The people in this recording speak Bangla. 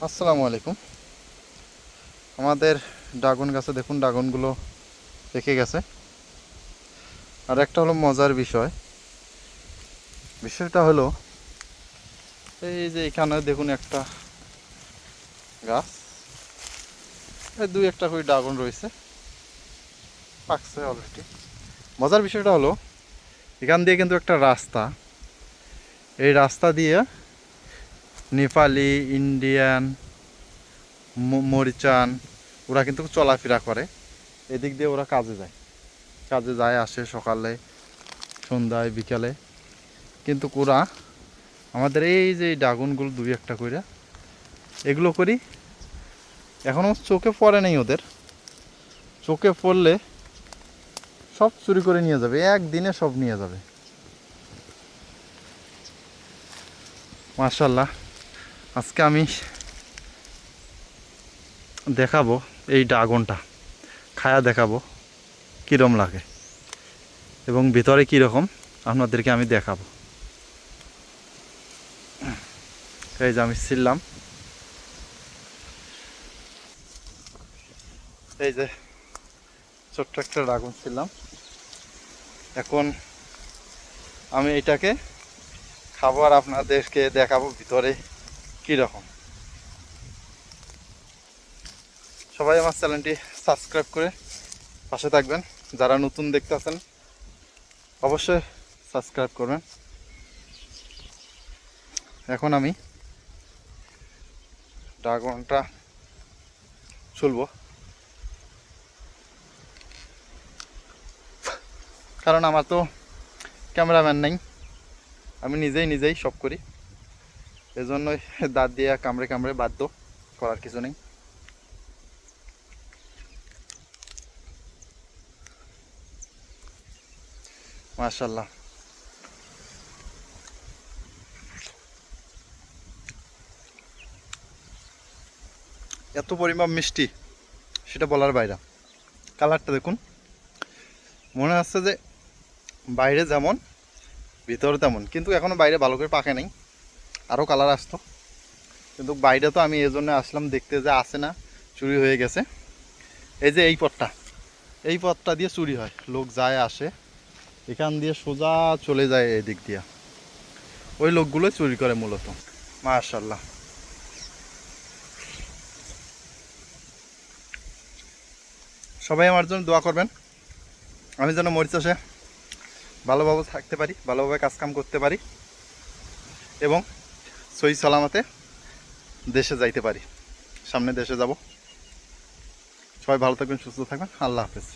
আসসালামু আলাইকুম। আমাদের ড্রাগন গাছে দেখুন ড্রাগনগুলো পেকে গেছে। আর একটা হলো মজার বিষয়টা হলো এই যে এখানে দেখুন একটা গাছ, এই দুই একটা করে ড্রাগন রয়েছে, পাকছে অলরেডি। মজার বিষয়টা হলো এখান দিয়ে কিন্তু একটা রাস্তা, এই রাস্তা দিয়ে নেপালি, ইন্ডিয়ান, মরিচান ওরা কিন্তু চলাফেরা করে। এদিক দিয়ে ওরা কাজে যায় আসে সকালে, সন্ধ্যায়, বিকালে। কিন্তু ওরা আমাদের এই যে ড্রাগনগুলো দুই একটা করে এগুলো করি, এখনও চোখে পড়ে নেই ওদের। চোখে পড়লে সব চুরি করে নিয়ে যাবে, একদিনে সব নিয়ে যাবে। মাশাল্লাহ, আজকে আমি দেখাবো এই ড্রাগনটা, খায়া দেখাবো কীরকম লাগে এবং ভিতরে কীরকম আপনাদেরকে আমি দেখাবো। এই যে আমি ছিললাম, এই যে ছোট্ট একটা ড্রাগন ছিলাম। এখন আমি এটাকে খাবো আর আপনাদেরকে দেখাবো ভিতরে কীরকম। সবাই আমার চ্যানেলটি সাবস্ক্রাইব করে পাশে থাকবেন। যারা নতুন দেখতেছেন অবশ্যই সাবস্ক্রাইব করবেন। এখন আমি ড্রাগনটা ছুলবো, কারণ আমার তো ক্যামেরাম্যান নেই, আমি নিজেই সব করি। এজন্যই দাঁত দিয়ে কামড়ে কামড়ে বাধ্য, করার কিছু নেই। মাশাল্লাহ, এত পরিমাণ মিষ্টি সেটা বলার বাইরে। কালারটা দেখুন, মনে হচ্ছে যে বাইরে যেমন ভিতরে তেমন, কিন্তু এখনও বাইরে ভালো করে পাকে নাই, আরও কালার আসতো। কিন্তু বাইরে তো আমি এই জন্য আসলাম দেখতে, যে আসে না চুরি হয়ে গেছে। এই যে এই পথটা দিয়ে চুরি হয়, লোক যায় আসে, এখান দিয়ে সোজা চলে যায় এদিক দিয়ে, ওই লোকগুলো চুরি করে মূলত। মাশাল্লাহ, সবাই আমার জন্য দোয়া করবেন, আমি যেন মরিচ চাষে ভালোভাবে থাকতে পারি, ভালোভাবে কাজকাম করতে পারি এবং সহি সালামতে দেশে যাইতে পারি। সামনে দেশে যাব। সবাই ভালো থাকবেন, সুস্থ থাকবেন। আল্লাহ হাফেজ।